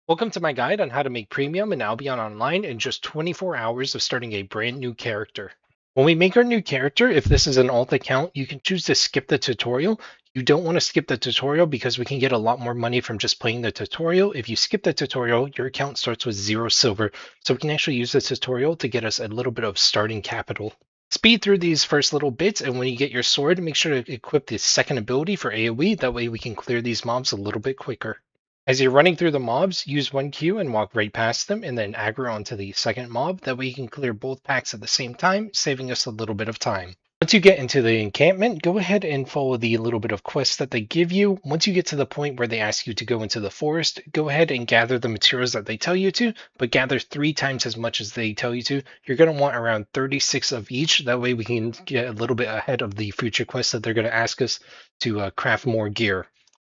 Welcome to my guide on how to make premium in Albion Online in just 24 hours of starting a brand new character. When we make our new character, if this is an alt account, you can choose to skip the tutorial. You don't want to skip the tutorial because we can get a lot more money from just playing the tutorial. If you skip the tutorial, your account starts with 0 silver, so we can actually use the tutorial to get us a little bit of starting capital. Speed through these first little bits, and when you get your sword, make sure to equip the second ability for AoE. That way we can clear these mobs a little bit quicker. As you're running through the mobs, use 1Q and walk right past them, and then aggro onto the second mob. That way you can clear both packs at the same time, saving us a little bit of time. Once you get into the encampment, go ahead and follow the little bit of quests that they give you. Once you get to the point where they ask you to go into the forest, go ahead and gather the materials that they tell you to, but gather 3 times as much as they tell you to. You're going to want around 36 of each. That way we can get a little bit ahead of the future quests that they're going to ask us to craft more gear.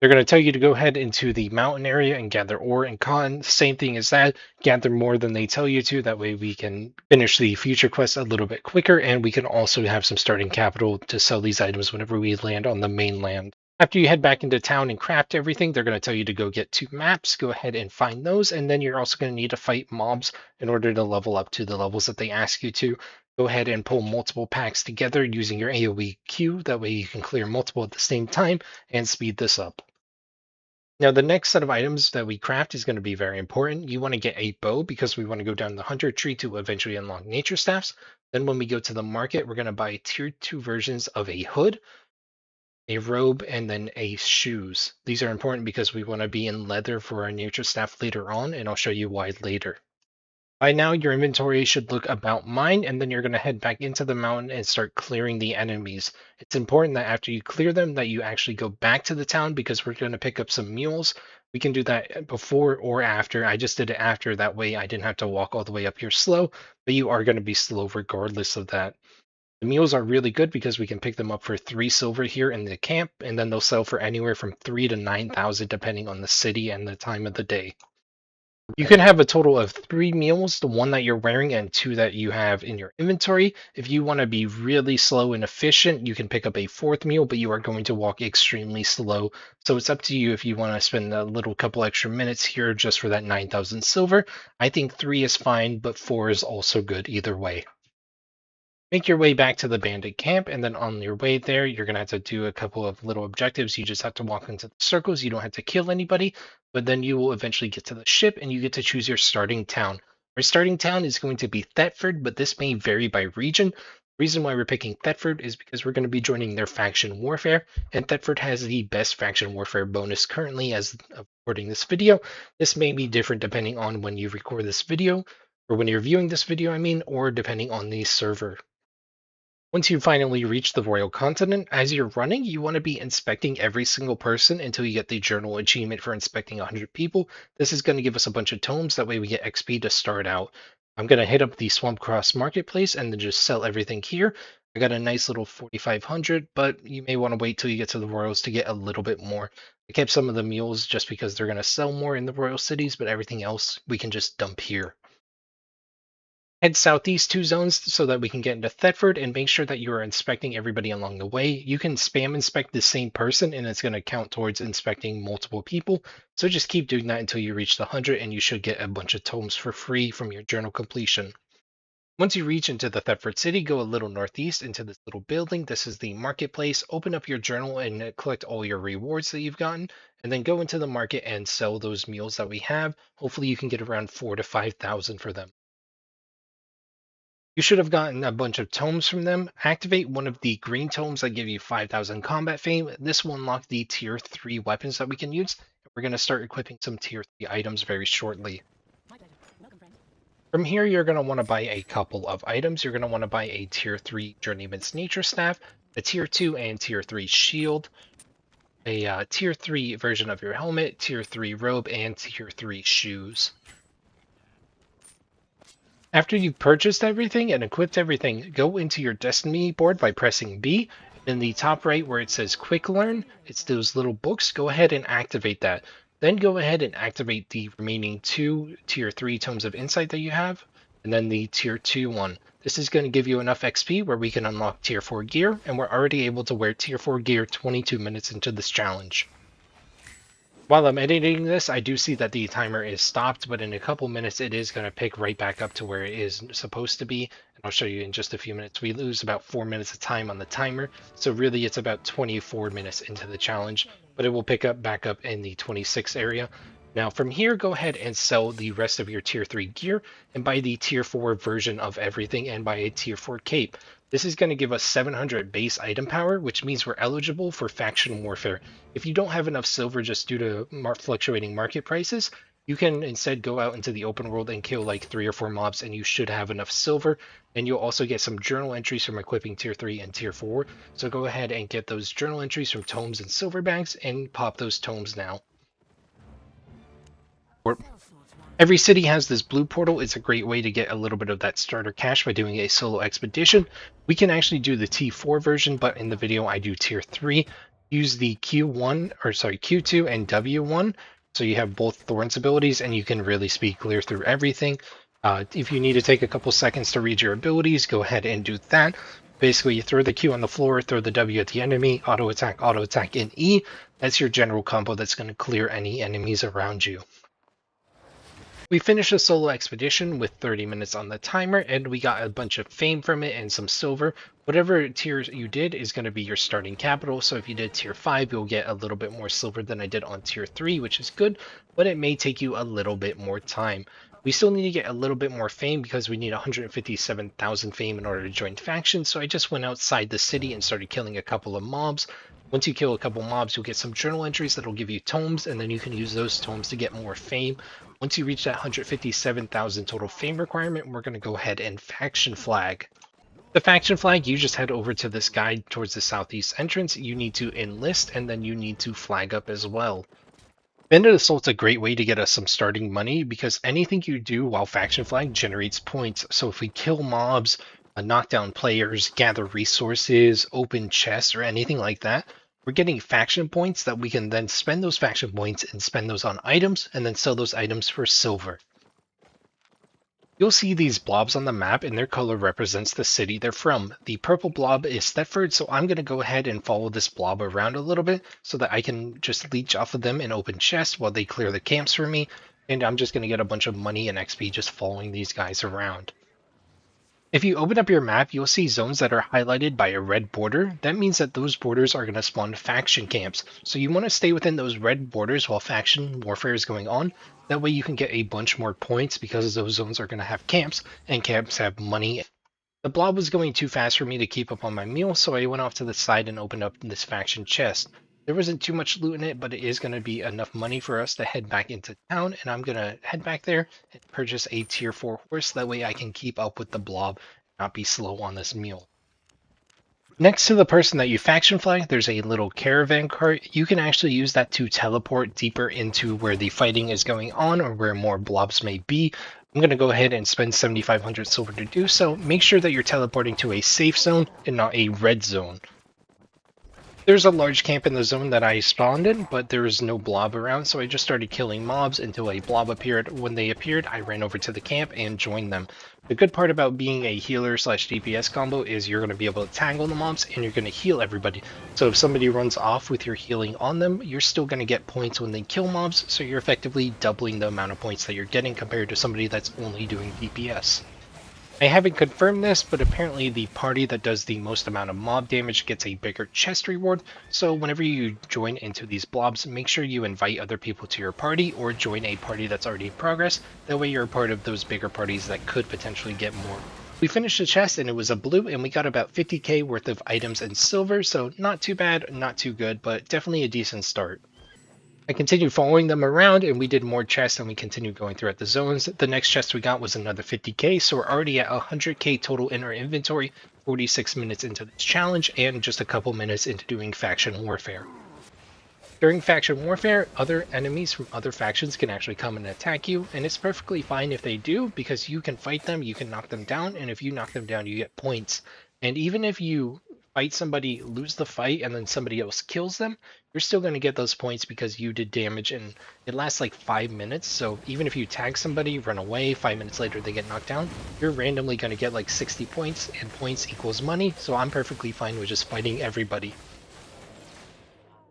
They're going to tell you to go ahead into the mountain area and gather ore and cotton. Same thing as that. Gather more than they tell you to. That way we can finish the future quest a little bit quicker, and we can also have some starting capital to sell these items whenever we land on the mainland. After you head back into town and craft everything, they're going to tell you to go get 2 maps. Go ahead and find those, and then you're also going to need to fight mobs in order to level up to the levels that they ask you to. Go ahead and pull multiple packs together using your AoE queue. That way you can clear multiple at the same time and speed this up. Now, the next set of items that we craft is going to be very important. You want to get a bow because we want to go down the hunter tree to eventually unlock nature staffs. Then when we go to the market, we're going to buy tier 2 versions of a hood, a robe, and then a shoes. These are important because we want to be in leather for our nature staff later on, and I'll show you why later. By now, your inventory should look about mine, and then you're going to head back into the mountain and start clearing the enemies. It's important that after you clear them, that you actually go back to the town because we're going to pick up some mules. We can do that before or after. I just did it after, that way I didn't have to walk all the way up here slow, but you are going to be slow regardless of that. The mules are really good because we can pick them up for 3 silver here in the camp, and then they'll sell for anywhere from 3 to 9,000 depending on the city and the time of the day. You can have a total of 3 meals, the one that you're wearing and 2 that you have in your inventory. If you want to be really slow and efficient, you can pick up a 4th meal, but you are going to walk extremely slow. So it's up to you if you want to spend a little couple extra minutes here just for that 9,000 silver. I think 3 is fine, but 4 is also good either way. Make your way back to the bandit camp, and then on your way there, you're going to have to do a couple of little objectives. You just have to walk into the circles. You don't have to kill anybody, but then you will eventually get to the ship, and you get to choose your starting town. Our starting town is going to be Thetford, but this may vary by region. The reason why we're picking Thetford is because we're going to be joining their faction warfare, and Thetford has the best faction warfare bonus currently as of recording this video. This may be different depending on when you record this video, or when you're viewing this video, I mean, or depending on the server. Once you finally reach the Royal Continent, as you're running, you want to be inspecting every single person until you get the journal achievement for inspecting 100 people. This is going to give us a bunch of tomes, that way we get XP to start out. I'm going to hit up the Swamp Cross Marketplace and then just sell everything here. I got a nice little 4,500, but you may want to wait till you get to the Royals to get a little bit more. I kept some of the mules just because they're going to sell more in the Royal Cities, but everything else we can just dump here. Head southeast 2 zones so that we can get into Thetford, and make sure that you are inspecting everybody along the way. You can spam inspect the same person and it's going to count towards inspecting multiple people. So just keep doing that until you reach the 100, and you should get a bunch of tomes for free from your journal completion. Once you reach into the Thetford city, go a little northeast into this little building. This is the marketplace. Open up your journal and collect all your rewards that you've gotten, and then go into the market and sell those meals that we have. Hopefully you can get around 4,000 to 5,000 for them. You should have gotten a bunch of tomes from them. Activate one of the green tomes that give you 5,000 combat fame. This will unlock the tier 3 weapons that we can use. We're going to start equipping some tier 3 items very shortly. From here, you're going to want to buy a couple of items. You're going to want to buy a tier 3 Journeyman's Nature Staff, a tier 2 and tier 3 shield, a tier 3 version of your helmet, tier 3 robe, and tier 3 shoes. After you've purchased everything and equipped everything, go into your destiny board by pressing B. In the top right where it says Quick Learn, it's those little books. Go ahead and activate that. Then go ahead and activate the remaining 2 tier 3 tomes of insight that you have, and then the tier 2 one. This is going to give you enough XP where we can unlock tier 4 gear, and we're already able to wear tier 4 gear 22 minutes into this challenge. While I'm editing this, I do see that the timer is stopped, but in a couple minutes it is going to pick right back up to where it is supposed to be. And I'll show you in just a few minutes. We lose about 4 minutes of time on the timer, so really it's about 24 minutes into the challenge, but it will pick up back up in the 26 area. Now from here, go ahead and sell the rest of your tier 3 gear and buy the tier 4 version of everything and buy a tier 4 cape. This is going to give us 700 base item power, which means we're eligible for faction warfare. If you don't have enough silver just due to fluctuating market prices, you can instead go out into the open world and kill like 3 or 4 mobs, and you should have enough silver. And you'll also get some journal entries from equipping tier 3 and tier 4. So go ahead and get those journal entries from tomes and silver bags and pop those tomes now. Every city has this blue portal. It's a great way to get a little bit of that starter cash by doing a solo expedition. We can actually do the T4 version, but in the video I do tier 3. Use the Q2 and W1, so you have both Thorns abilities and you can really speed clear through everything. If you need to take a couple seconds to read your abilities, go ahead and do that. Basically, you throw the Q on the floor, throw the W at the enemy, auto attack in E. That's your general combo that's going to clear any enemies around you. We finished a solo expedition with 30 minutes on the timer, and we got a bunch of fame from it and some silver. Whatever tier you did is going to be your starting capital, so if you did tier 5, you'll get a little bit more silver than I did on tier 3, which is good, but it may take you a little bit more time. We still need to get a little bit more fame because we need 157,000 fame in order to join factions, so I just went outside the city and started killing a couple of mobs. Once you kill a couple mobs, you'll get some journal entries that'll give you tomes, and then you can use those tomes to get more fame. Once you reach that 157,000 total fame requirement, we're going to go ahead and faction flag. The faction flag, you just head over to this guide towards the southeast entrance. You need to enlist, and then you need to flag up as well. Bandit Assault's a great way to get us some starting money because anything you do while faction flag generates points. So if we kill mobs, knock down players, gather resources, open chests, or anything like that, we're getting faction points that we can then spend those faction points and spend those on items and then sell those items for silver. You'll see these blobs on the map and their color represents the city they're from. The purple blob is Thetford, so I'm going to go ahead and follow this blob around a little bit so that I can just leech off of them and open chests while they clear the camps for me. And I'm just going to get a bunch of money and XP just following these guys around. If you open up your map, you'll see zones that are highlighted by a red border. That means that those borders are going to spawn faction camps. So you want to stay within those red borders while faction warfare is going on. That way you can get a bunch more points because those zones are going to have camps, and camps have money. The blob was going too fast for me to keep up on my meal, so I went off to the side and opened up this faction chest. There wasn't too much loot in it, but it is going to be enough money for us to head back into town, and I'm going to head back there and purchase a tier 4 horse. That way I can keep up with the blob and not be slow on this meal. Next to the person that you faction flag, there's a little caravan cart. You can actually use that to teleport deeper into where the fighting is going on or where more blobs may be. I'm going to go ahead and spend 7,500 silver to do so. Make sure that you're teleporting to a safe zone and not a red zone. There's a large camp in the zone that I spawned in, but there was no blob around, so I just started killing mobs until a blob appeared. When they appeared, I ran over to the camp and joined them. The good part about being a healer slash DPS combo is you're going to be able to tangle the mobs and you're going to heal everybody. So if somebody runs off with your healing on them, you're still going to get points when they kill mobs, so you're effectively doubling the amount of points that you're getting compared to somebody that's only doing DPS. I haven't confirmed this, but apparently the party that does the most amount of mob damage gets a bigger chest reward, so whenever you join into these blobs, make sure you invite other people to your party or join a party that's already in progress. That way you're a part of those bigger parties that could potentially get more. We finished the chest and it was a blue, and we got about 50k worth of items and silver, so not too bad, not too good, but definitely a decent start. I continued following them around and we did more chests and we continued going throughout the zones. The next chest we got was another 50k, so we're already at 100k total in our inventory, 46 minutes into this challenge and just a couple minutes into doing faction warfare. During faction warfare, other enemies from other factions can actually come and attack you, and it's perfectly fine if they do because you can fight them, you can knock them down, and if you knock them down you get points. And even if you fight somebody, lose the fight, and then somebody else kills them, you're still going to get those points because you did damage, and it lasts like 5 minutes. So even if you tag somebody, run away, 5 minutes later they get knocked down, you're randomly going to get like 60 points, and points equals money, so I'm perfectly fine with just fighting everybody.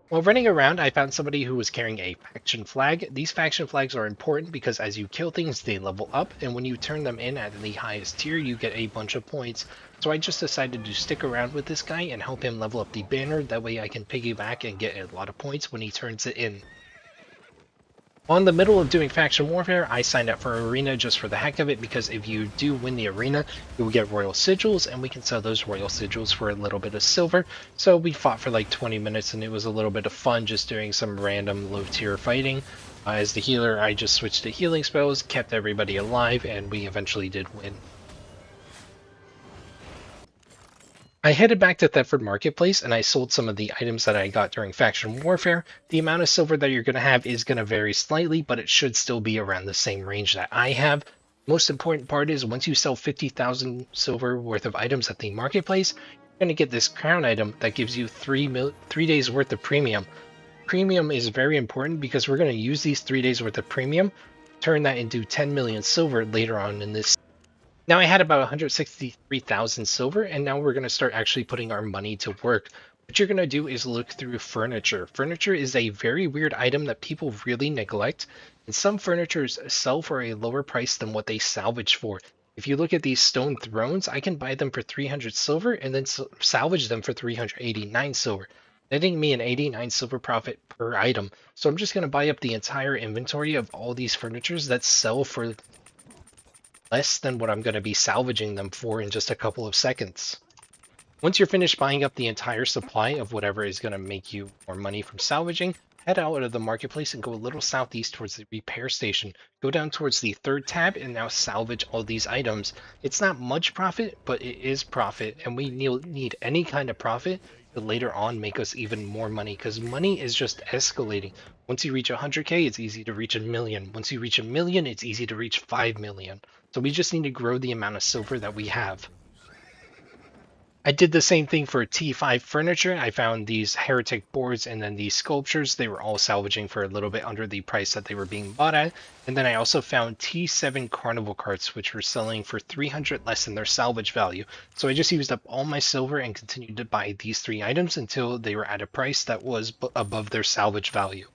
While running around, I found somebody who was carrying a faction flag. These faction flags are important because as you kill things, they level up, and when you turn them in at the highest tier, you get a bunch of points. So I just decided to stick around with this guy and help him level up the banner. That way I can piggyback and get a lot of points when he turns it in. Well, in the middle of doing faction warfare, I signed up for arena just for the heck of it because if you do win the arena, you will get royal sigils, and we can sell those royal sigils for a little bit of silver. So we fought for like 20 minutes, and it was a little bit of fun just doing some random low tier fighting. As the healer, I just switched to healing spells, kept everybody alive, and we eventually did win. I headed back to Thetford Marketplace and I sold some of the items that I got during faction warfare. The amount of silver that you're going to have is going to vary slightly, but it should still be around the same range that I have. Most important part is once you sell 50,000 silver worth of items at the marketplace, you're going to get this crown item that gives you 3 days worth of premium. Premium is very important because we're going to use these 3 days worth of premium, turn that into 10 million silver later on in this. Now I had about 163,000 silver, and now we're going to start actually putting our money to work. What you're going to do is look through furniture. Furniture is a very weird item that people really neglect, and some furnitures sell for a lower price than what they salvage for. If you look at these stone thrones, I can buy them for 300 silver and then salvage them for 389 silver, netting me an 89 silver profit per item. So I'm just going to buy up the entire inventory of all these furnitures that sell for less than what I'm going to be salvaging them for in just a couple of seconds. Once you're finished buying up the entire supply of whatever is going to make you more money from salvaging, head out of the marketplace and go a little southeast towards the repair station. Go down towards the third tab and now salvage all these items. It's not much profit, but it is profit, and we need any kind of profit to later on make us even more money because money is just escalating. Once you reach 100k, it's easy to reach a million. Once you reach a million, it's easy to reach 5 million. So we just need to grow the amount of silver that we have. I did the same thing for T5 furniture. I found these heretic boards and then these sculptures. They were all salvaging for a little bit under the price that they were being bought at. And then I also found T7 carnival carts, which were selling for 300 less than their salvage value. So I just used up all my silver and continued to buy these 3 items until they were at a price that was above their salvage value.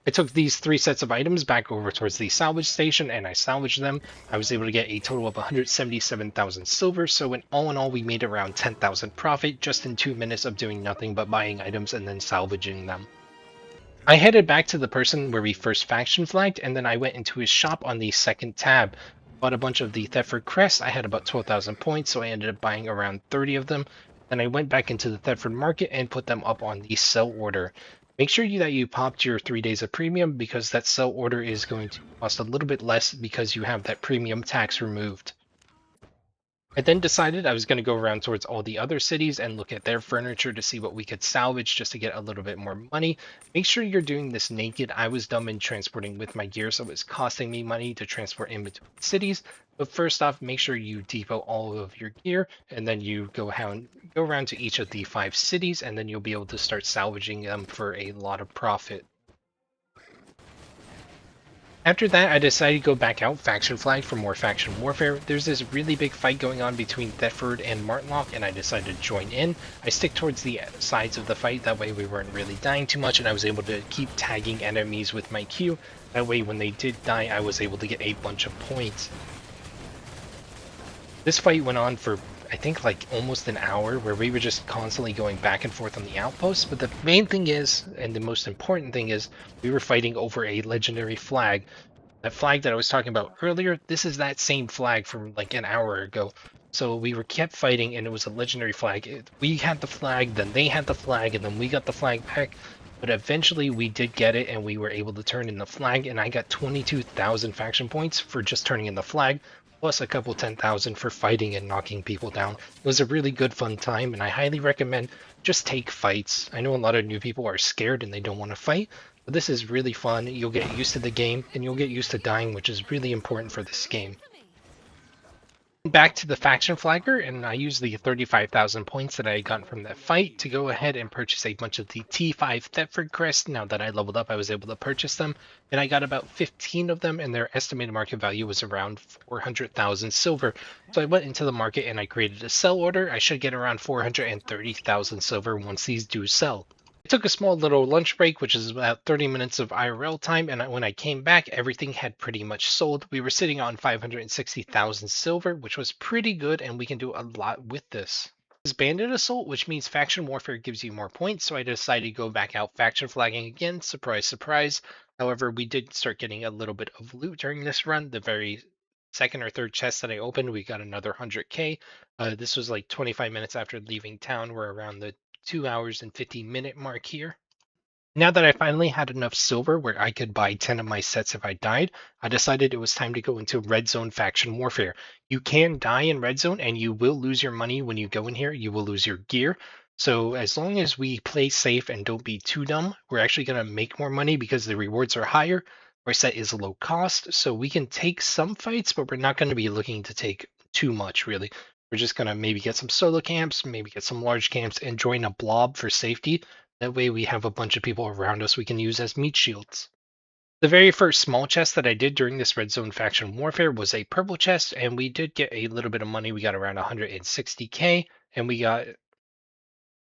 I took these 3 sets of items back over towards the salvage station and I salvaged them. I was able to get a total of 177,000 silver, so in all, we made around 10,000 profit just in 2 minutes of doing nothing but buying items and then salvaging them. I headed back to the person where we first faction flagged, and then I went into his shop on the second tab. Bought a bunch of the Thetford crests. I had about 12,000 points, so I ended up buying around 30 of them. Then I went back into the Thetford market and put them up on the sell order. Make sure that you popped your 3 days of premium because that sell order is going to cost a little bit less because you have that premium tax removed. I then decided I was going to go around towards all the other cities and look at their furniture to see what we could salvage just to get a little bit more money. Make sure you're doing this naked. I was dumb in transporting with my gear, so it was costing me money to transport in between cities. But first off, make sure you depot all of your gear, and then you go around to each of the 5 cities, and then you'll be able to start salvaging them for a lot of profit. After that, I decided to go back out faction flag for more faction warfare. There's this really big fight going on between Thetford and Martlock, and I decided to join in. I stick towards the sides of the fight, that way we weren't really dying too much, and I was able to keep tagging enemies with my Q. That way when they did die, I was able to get a bunch of points. This fight went on for, I think, like almost an hour, where we were just constantly going back and forth on the outposts. But the main thing is, and the most important thing is, we were fighting over a legendary flag. That flag that I was talking about earlier, this is that same flag from like an hour ago. So we were kept fighting, and it was a legendary flag. We had the flag, then they had the flag, and then we got the flag back. But eventually we did get it, and we were able to turn in the flag, and I got 22,000 faction points for just turning in the flag, plus a couple 10,000 for fighting and knocking people down. It was a really good fun time, and I highly recommend just take fights. I know a lot of new people are scared and they don't want to fight, but this is really fun. You'll get used to the game, and you'll get used to dying, which is really important for this game. Back to the faction flagger, and I used the 35,000 points that I had gotten from that fight to go ahead and purchase a bunch of the T5 Thetford crests. Now that I leveled up, I was able to purchase them, and I got about 15 of them, and their estimated market value was around 400,000 silver. So I went into the market and I created a sell order. I should get around 430,000 silver once these do sell. I took a small little lunch break, which is about 30 minutes of IRL time, and when I came back, everything had pretty much sold. We were sitting on 560,000 silver, which was pretty good, and we can do a lot with this. Is Bandit Assault, which means faction warfare gives you more points, so I decided to go back out faction flagging again. Surprise, surprise. However, we did start getting a little bit of loot during this run. The very second or third chest that I opened, we got another 100k. This was like 25 minutes after leaving town. We're around the 2 hours and 50-minute mark here. Now that I finally had enough silver where I could buy 10 of my sets if I died, I decided it was time to go into Red Zone faction warfare. You can die in Red Zone and you will lose your money when you go in here. You will lose your gear. So as long as we play safe and don't be too dumb, we're actually going to make more money because the rewards are higher. Our set is low cost, so we can take some fights, but we're not going to be looking to take too much, really. We're just going to maybe get some solo camps, maybe get some large camps, and join a blob for safety. That way we have a bunch of people around us we can use as meat shields. The very first small chest that I did during this Red Zone faction warfare was a purple chest, and we did get a little bit of money. We got around 160k, and we got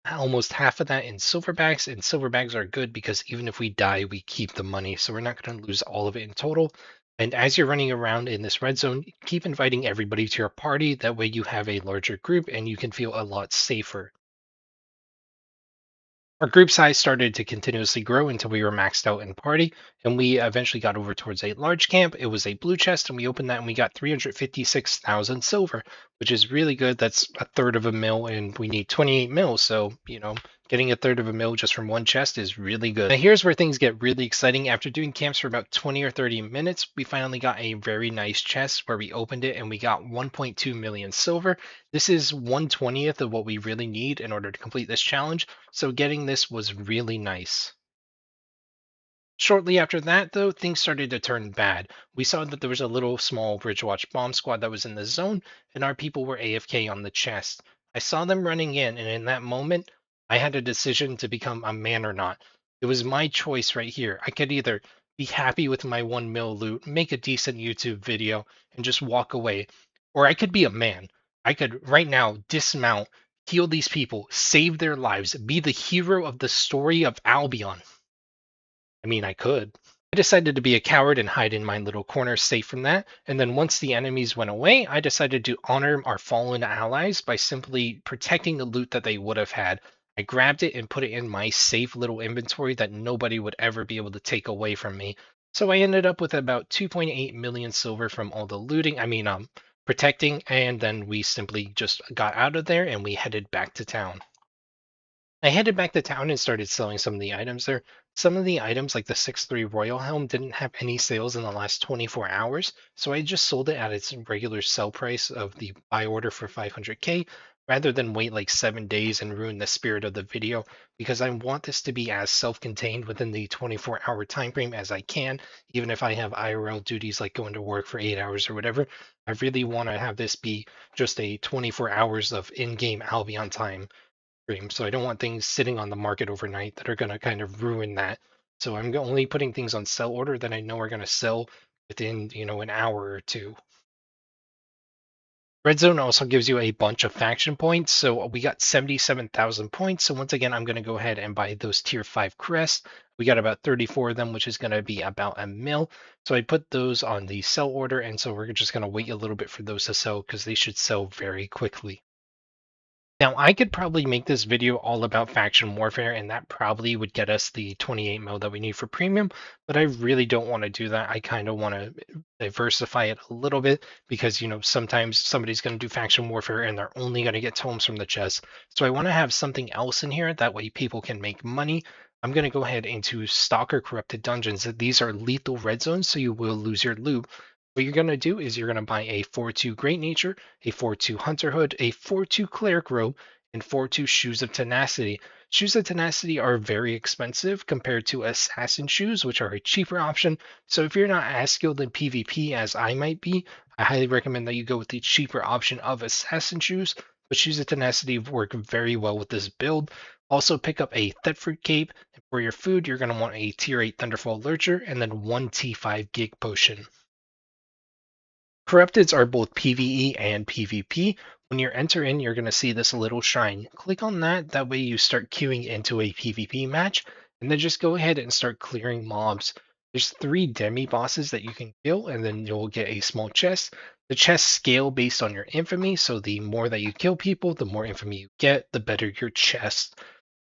almost half of that in silver bags, and silver bags are good because even if we die, we keep the money, so we're not going to lose all of it in total. And as you're running around in this red zone, keep inviting everybody to your party. That way you have a larger group and you can feel a lot safer. Our group size started to continuously grow until we were maxed out in party, and we eventually got over towards a large camp. It was a blue chest, and we opened that and we got 356,000 silver, which is really good. That's a third of a mil, and we need 28 mil. So, getting a third of a mil just from one chest is really good. Now, here's where things get really exciting. After doing camps for about 20 or 30 minutes, we finally got a very nice chest where we opened it and we got 1.2 million silver. This is 1/20th of what we really need in order to complete this challenge. So getting this was really nice. Shortly after that, though, things started to turn bad. We saw that there was a little small Bridgewatch bomb squad that was in the zone, and our people were AFK on the chest. I saw them running in, and in that moment, I had a decision to become a man or not. It was my choice right here. I could either be happy with my 1 mil loot, make a decent YouTube video, and just walk away, or I could be a man. I could right now dismount, heal these people, save their lives, be the hero of the story of Albion. I mean, I could. I decided to be a coward and hide in my little corner safe from that. And then once the enemies went away, I decided to honor our fallen allies by simply protecting the loot that they would have had. I grabbed it and put it in my safe little inventory that nobody would ever be able to take away from me. So I ended up with about 2.8 million silver from all the looting, protecting, and then we simply just got out of there and we headed back to town. I headed back to town and started selling some of the items there. Some of the items, like the 6.3 Royal Helm, didn't have any sales in the last 24 hours, so I just sold it at its regular sell price of the buy order for 500k, rather than wait like 7 days and ruin the spirit of the video, because I want this to be as self-contained within the 24-hour time frame as I can, even if I have IRL duties like going to work for 8 hours or whatever. I really want to have this be just a 24 hours of in-game Albion time stream. So I don't want things sitting on the market overnight that are going to kind of ruin that. So I'm only putting things on sell order that I know are going to sell within, an hour or two. Red Zone also gives you a bunch of faction points. So we got 77,000 points. So once again, I'm going to go ahead and buy those tier 5 crests. We got about 34 of them, which is going to be about a mil. So I put those on the sell order. And so we're just going to wait a little bit for those to sell because they should sell very quickly. Now, I could probably make this video all about faction warfare, and that probably would get us the 28 mil that we need for premium, but I really don't want to do that. I kind of want to diversify it a little bit because, sometimes somebody's going to do faction warfare and they're only going to get tomes from the chest. So I want to have something else in here. That way people can make money. I'm going to go ahead into Stalker Corrupted Dungeons. These are lethal red zones, so you will lose your loot. What you're going to do is you're going to buy a 4-2 Great Nature, a 4-2 Hunter Hood, a 4-2 Cleric Robe, and 4-2 Shoes of Tenacity. Shoes of Tenacity are very expensive compared to Assassin Shoes, which are a cheaper option. So if you're not as skilled in PvP as I might be, I highly recommend that you go with the cheaper option of Assassin Shoes. But Shoes of Tenacity work very well with this build. Also pick up a Thetford Cape. And for your food, you're going to want a Tier 8 Thunderfall Lurcher and then one T5 Gig Potion. Corrupteds are both PvE and PvP. When you enter in, you're going to see this little shrine. Click on that, that way you start queuing into a PvP match, and then just go ahead and start clearing mobs. There's 3 demi bosses that you can kill, and then you'll get a small chest. The chests scale based on your infamy, so the more that you kill people, the more infamy you get, the better your chest.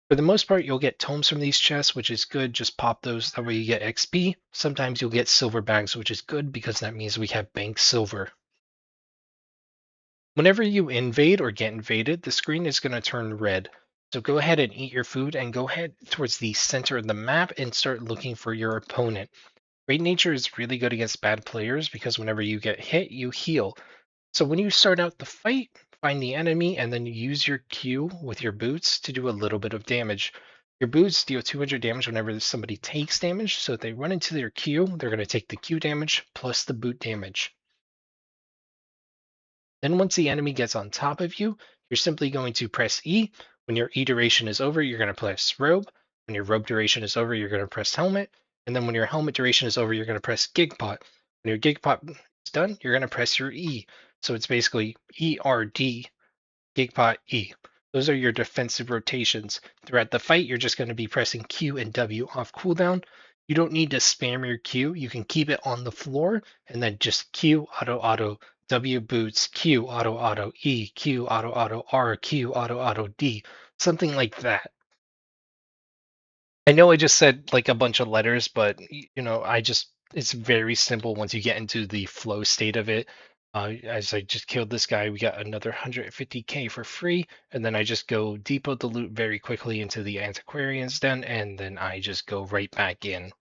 For the most part, you'll get tomes from these chests, which is good. Just pop those, that way you get XP. Sometimes you'll get silver bags, which is good because that means we have bank silver. Whenever you invade or get invaded, the screen is going to turn red. So go ahead and eat your food and go ahead towards the center of the map and start looking for your opponent. Great Nature is really good against bad players because whenever you get hit, you heal. So when you start out the fight, find the enemy and then use your Q with your boots to do a little bit of damage. Your boots deal 200 damage whenever somebody takes damage, so if they run into their Q, they're going to take the Q damage plus the boot damage. Then once the enemy gets on top of you, you're simply going to press E. When your E duration is over, you're going to press robe. When your robe duration is over, you're going to press helmet. And then when your helmet duration is over, you're going to press gigpot. When your gigpot is done, you're going to press your E. So it's basically ERD, gigpot, E. Those are your defensive rotations. Throughout the fight, you're just going to be pressing Q and W off cooldown. You don't need to spam your Q. You can keep it on the floor and then just Q, auto, auto, W boots, Q, auto, auto, E, Q, auto, auto, R, Q, auto, auto, D. Something like that. I know I just said like a bunch of letters, but it's very simple once you get into the flow state of it. As I just killed this guy, we got another 150k for free, and then I just go depot the loot very quickly into the antiquarian's den, and then I just go right back in.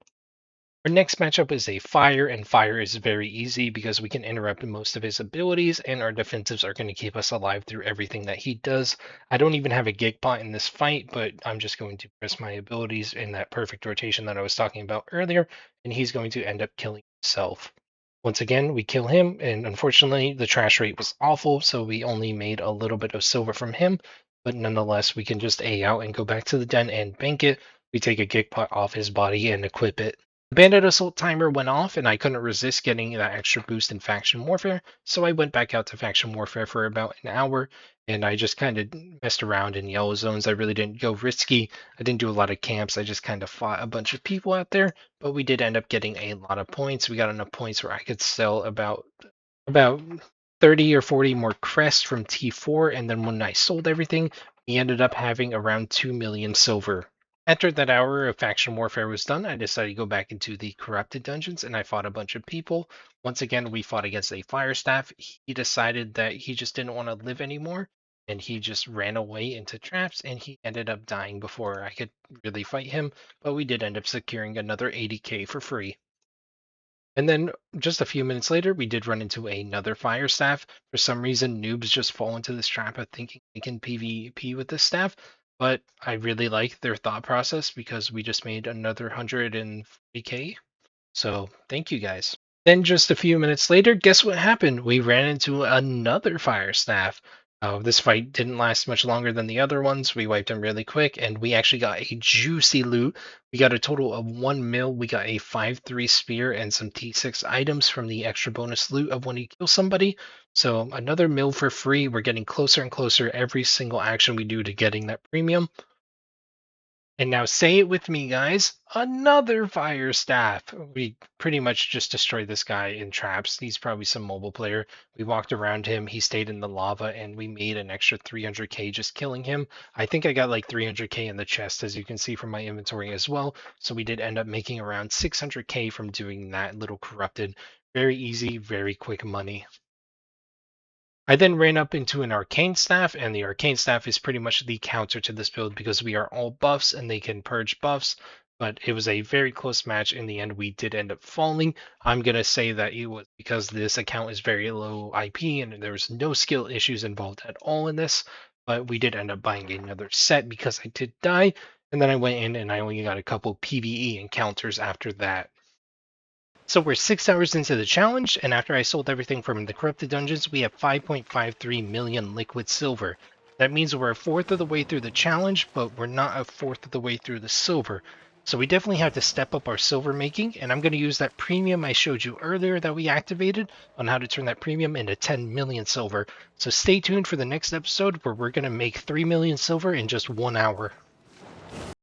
Our next matchup is a fire, and fire is very easy because we can interrupt most of his abilities, and our defensives are going to keep us alive through everything that he does. I don't even have a gig pot in this fight, but I'm just going to press my abilities in that perfect rotation that I was talking about earlier, and he's going to end up killing himself. Once again, we kill him, and unfortunately, the trash rate was awful, so we only made a little bit of silver from him, but nonetheless, we can just A out and go back to the den and bank it. We take a gig pot off his body and equip it. The Bandit Assault timer went off, and I couldn't resist getting that extra boost in Faction Warfare, so I went back out to Faction Warfare for about an hour, and I just kind of messed around in yellow zones. I really didn't go risky. I didn't do a lot of camps. I just kind of fought a bunch of people out there, but we did end up getting a lot of points. We got enough points where I could sell about 30 or 40 more crests from T4, and then when I sold everything, we ended up having around 2 million silver. After that hour of faction warfare was done, I decided to go back into the corrupted dungeons and I fought a bunch of people. Once again, we fought against a fire staff. He decided that he just didn't want to live anymore and he just ran away into traps and he ended up dying before I could really fight him, but we did end up securing another 80k for free. And then just a few minutes later, we did run into another fire staff. For some reason, noobs just fall into this trap of thinking they can PvP with this staff. But I really like their thought process because we just made another 140k. So thank you guys. Then just a few minutes later, guess what happened? We ran into another fire staff. This fight didn't last much longer than the other ones. We wiped them really quick, and we actually got a juicy loot. We got a total of 1 mil. We got a 5-3 spear and some T6 items from the extra bonus loot of when you kill somebody. So another mil for free. We're getting closer and closer every single action we do to getting that premium. And now say it with me, guys. Another fire staff. We pretty much just destroyed this guy in traps. He's probably some mobile player. We walked around him. He stayed in the lava, and we made an extra 300k just killing him. I think I got like 300k in the chest, as you can see from my inventory as well. So we did end up making around 600k from doing that little corrupted. Very easy, very quick money. I then ran up into an arcane staff, and the arcane staff is pretty much the counter to this build because we are all buffs and they can purge buffs. But it was a very close match. In the end, we did end up falling. I'm going to say that it was because this account is very low IP and there's no skill issues involved at all in this. But we did end up buying another set because I did die. And then I went in and I only got a couple PvE encounters after that. So we're 6 hours into the challenge, and after I sold everything from the corrupted dungeons, we have 5.53 million liquid silver. That means we're a fourth of the way through the challenge, but we're not a fourth of the way through the silver. So we definitely have to step up our silver making, and I'm going to use that premium I showed you earlier that we activated on how to turn that premium into 10 million silver. So stay tuned for the next episode where we're going to make 3 million silver in just 1 hour.